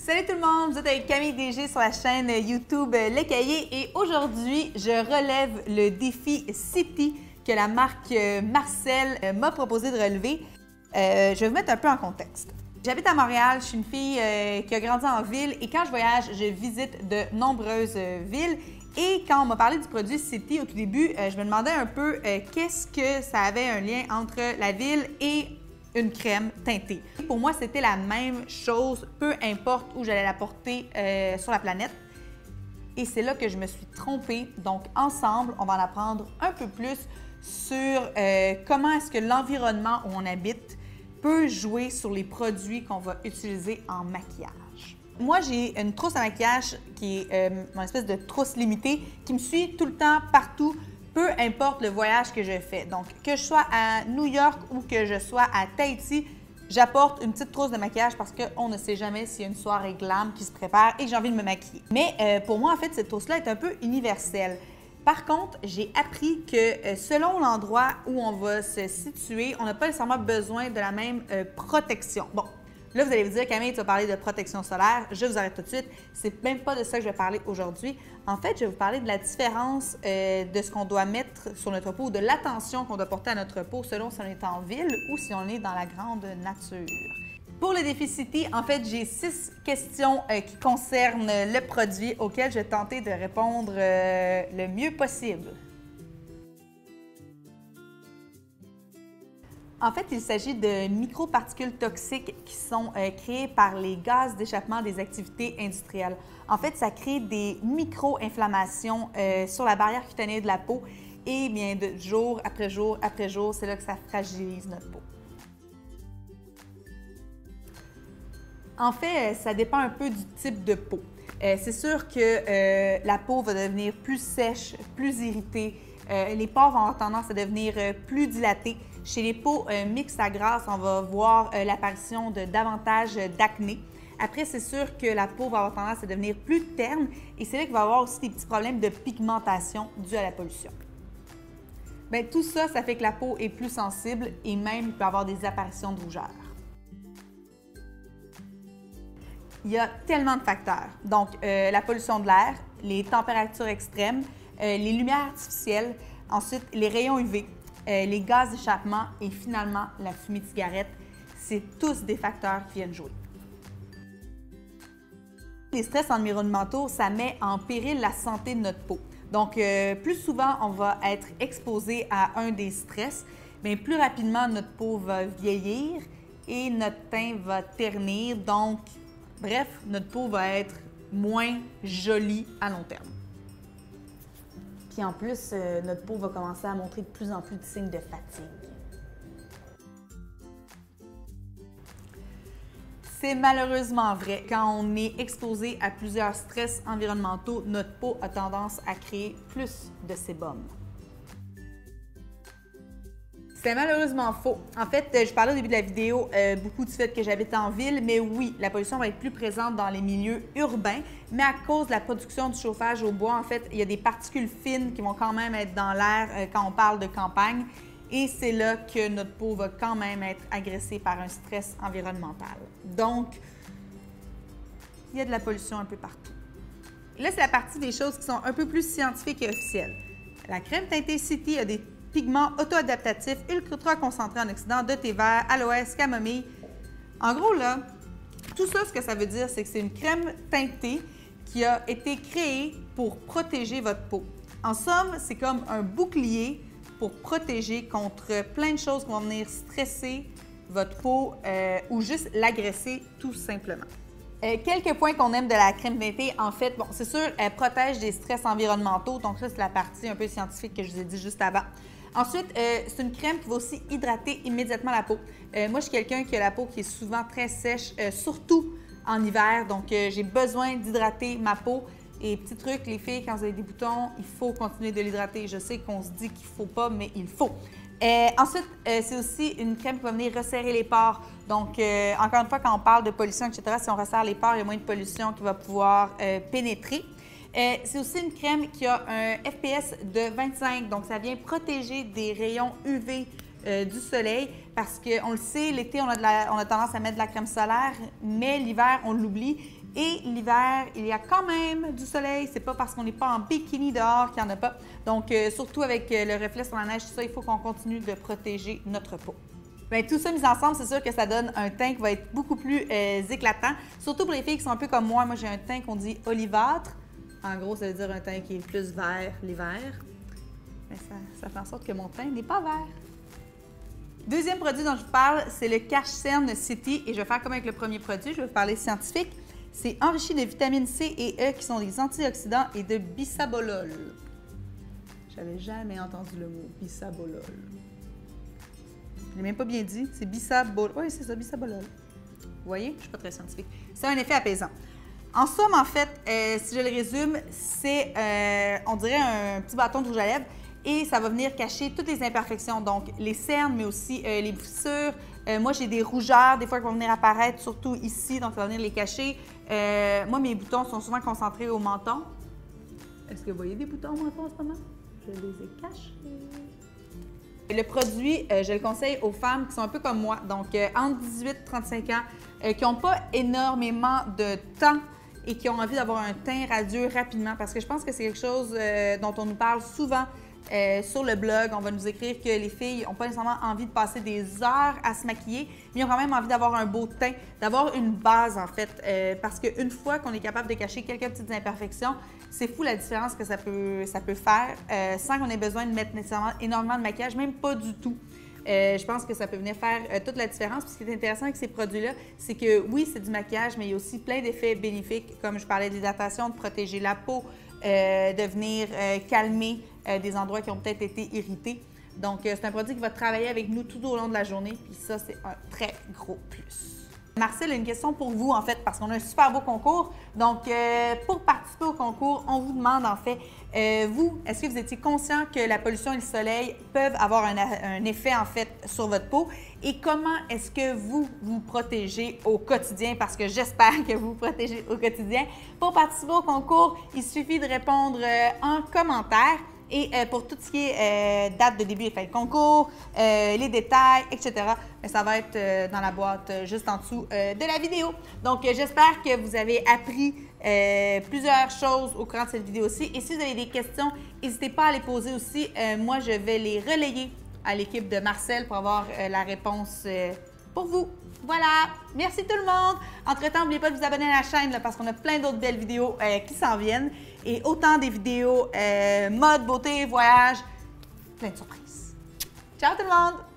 Salut tout le monde, vous êtes avec Camille DG sur la chaîne YouTube Le Cahier et aujourd'hui, je relève le défi City que la marque Marcel m'a proposé de relever. Je vais vous mettre un peu en contexte. J'habite à Montréal, je suis une fille qui a grandi en ville et quand je voyage, je visite de nombreuses villes. Et quand on m'a parlé du produit City au tout début, je me demandais un peu qu'est-ce que ça avait un lien entre la ville et une crème teintée. Pour moi, c'était la même chose, peu importe où j'allais la porter sur la planète. Et c'est là que je me suis trompée. Donc, ensemble, on va en apprendre un peu plus sur comment est-ce que l'environnement où on habite peut jouer sur les produits qu'on va utiliser en maquillage. Moi, j'ai une trousse à maquillage qui est mon espèce de trousse limitée qui me suit tout le temps, partout, peu importe le voyage que je fais. Donc, que je sois à New York ou que je sois à Tahiti, j'apporte une petite trousse de maquillage parce qu'on ne sait jamais s'il y a une soirée glam qui se prépare et que j'ai envie de me maquiller. Mais pour moi, en fait, cette trousse-là est un peu universelle. Par contre, j'ai appris que selon l'endroit où on va se situer, on n'a pas nécessairement besoin de la même protection. Bon, là, vous allez vous dire, Camille, tu vas parler de protection solaire. Je vous arrête tout de suite. C'est même pas de ça que je vais parler aujourd'hui. En fait, je vais vous parler de la différence de ce qu'on doit mettre sur notre peau, de l'attention qu'on doit porter à notre peau selon si on est en ville ou si on est dans la grande nature. Pour le défi City, en fait, j'ai 6 questions qui concernent le produit auxquelles je vais tenter de répondre le mieux possible. En fait, il s'agit de microparticules toxiques qui sont créées par les gaz d'échappement des activités industrielles. En fait, ça crée des micro-inflammations sur la barrière cutanée de la peau et bien de jour après jour après jour, c'est là que ça fragilise notre peau. En fait, ça dépend un peu du type de peau. C'est sûr que la peau va devenir plus sèche, plus irritée. Les pores vont avoir tendance à devenir plus dilatés. Chez les peaux mixtes à grasse, on va voir l'apparition de davantage d'acné. Après, c'est sûr que la peau va avoir tendance à devenir plus terne et c'est là qu'il va y avoir aussi des petits problèmes de pigmentation dus à la pollution. Bien, tout ça, ça fait que la peau est plus sensible et même il peut y avoir des apparitions de rougeur. Il y a tellement de facteurs. Donc, la pollution de l'air, les températures extrêmes, les lumières artificielles, ensuite les rayons UV, les gaz d'échappement et finalement la fumée de cigarette. C'est tous des facteurs qui viennent jouer. Les stress environnementaux, ça met en péril la santé de notre peau. Donc, plus souvent on va être exposé à un des stress, bien, plus rapidement notre peau va vieillir et notre teint va ternir. Donc, bref, notre peau va être moins jolie à long terme. Puis en plus, notre peau va commencer à montrer de plus en plus de signes de fatigue. C'est malheureusement vrai. Quand on est exposé à plusieurs stress environnementaux, notre peau a tendance à créer plus de sébum. C'est malheureusement faux. En fait, je parlais au début de la vidéo beaucoup du fait que j'habite en ville, mais oui, la pollution va être plus présente dans les milieux urbains, mais à cause de la production du chauffage au bois, en fait, il y a des particules fines qui vont quand même être dans l'air quand on parle de campagne, et c'est là que notre peau va quand même être agressée par un stress environnemental. Donc, il y a de la pollution un peu partout. Et là, c'est la partie des choses qui sont un peu plus scientifiques et officielles. La crème teintée City a des pigments auto-adaptatifs ultra concentrés en oxydants de thé vert, aloès, camomille. En gros, là, tout ça, ce que ça veut dire, c'est que c'est une crème teintée qui a été créée pour protéger votre peau. En somme, c'est comme un bouclier pour protéger contre plein de choses qui vont venir stresser votre peau ou juste l'agresser tout simplement. Quelques points qu'on aime de la crème teintée, en fait, bon, c'est sûr, elle protège des stress environnementaux, donc ça, c'est la partie un peu scientifique que je vous ai dit juste avant. Ensuite, c'est une crème qui va aussi hydrater immédiatement la peau. Moi, je suis quelqu'un qui a la peau qui est souvent très sèche, surtout en hiver, donc j'ai besoin d'hydrater ma peau. Et petit truc, les filles, quand vous avez des boutons, il faut continuer de l'hydrater. Je sais qu'on se dit qu'il ne faut pas, mais il faut. Ensuite, c'est aussi une crème qui va venir resserrer les pores. Donc, encore une fois, quand on parle de pollution, etc., si on resserre les pores, il y a moins de pollution qui va pouvoir pénétrer. C'est aussi une crème qui a un FPS de 25, donc ça vient protéger des rayons UV du soleil parce qu'on le sait, l'été, on a tendance à mettre de la crème solaire, mais l'hiver, on l'oublie Et l'hiver, il y a quand même du soleil. C'est pas parce qu'on n'est pas en bikini dehors qu'il n'y en a pas. Donc, surtout avec le reflet sur la neige, tout ça, il faut qu'on continue de protéger notre peau. Bien, tout ça mis ensemble, c'est sûr que ça donne un teint qui va être beaucoup plus éclatant. Surtout pour les filles qui sont un peu comme moi. Moi, j'ai un teint qu'on dit olivâtre. En gros, ça veut dire un teint qui est plus vert l'hiver. Mais ça fait en sorte que mon teint n'est pas vert. Deuxième produit dont je vous parle, c'est le Cache-Cerne City. Et je vais faire comme avec le premier produit, je vais vous parler scientifique. C'est enrichi de vitamines C et E qui sont des antioxydants et de bisabolol. J'avais jamais entendu le mot bisabolol. Je l'ai même pas bien dit. C'est bisabolol. Oui, c'est ça, bisabolol. Vous voyez? Je ne suis pas très scientifique. C'est un effet apaisant. En somme, en fait, si je le résume, c'est, on dirait un petit bâton de rouge à lèvres et ça va venir cacher toutes les imperfections, donc les cernes, mais aussi les blessures. Moi, j'ai des rougeurs, des fois, qui vont venir apparaître, surtout ici, donc ça va venir les cacher. Moi, mes boutons sont souvent concentrés au menton. Est-ce que vous voyez des boutons au menton en ce moment? Je les ai cachés. Le produit, je le conseille aux femmes qui sont un peu comme moi, donc entre 18 et 35 ans, qui n'ont pas énormément de temps et qui ont envie d'avoir un teint radieux rapidement, parce que je pense que c'est quelque chose dont on nous parle souvent sur le blog. On va nous écrire que les filles n'ont pas nécessairement envie de passer des heures à se maquiller, mais ils ont quand même envie d'avoir un beau teint, d'avoir une base en fait, parce qu'une fois qu'on est capable de cacher quelques petites imperfections, c'est fou la différence que ça peut faire sans qu'on ait besoin de mettre nécessairement énormément de maquillage, même pas du tout. Je pense que ça peut venir faire toute la différence. Puis ce qui est intéressant avec ces produits-là, c'est que oui, c'est du maquillage, mais il y a aussi plein d'effets bénéfiques, comme je parlais d'hydratation, de protéger la peau, de venir calmer des endroits qui ont peut-être été irrités. Donc, c'est un produit qui va travailler avec nous tout au long de la journée, puis ça, c'est un très gros plus. Marcel a une question pour vous, en fait, parce qu'on a un super beau concours. Donc, pour participer au concours, on vous demande, en fait, vous, est-ce que vous étiez conscient que la pollution et le soleil peuvent avoir un effet, en fait, sur votre peau? Et comment est-ce que vous vous protégez au quotidien? Parce que j'espère que vous vous protégez au quotidien. Pour participer au concours, il suffit de répondre en commentaire. Et pour tout ce qui est date de début et fin de concours, les détails, etc., ça va être dans la boîte juste en dessous de la vidéo. Donc, j'espère que vous avez appris plusieurs choses au courant de cette vidéo-ci. Et si vous avez des questions, n'hésitez pas à les poser aussi. Moi, je vais les relayer à l'équipe de Marcel pour avoir la réponse pour vous. Voilà! Merci tout le monde! Entre-temps, n'oubliez pas de vous abonner à la chaîne là, parce qu'on a plein d'autres belles vidéos qui s'en viennent. Et autant des vidéos mode, beauté, voyage, plein de surprises. Ciao tout le monde!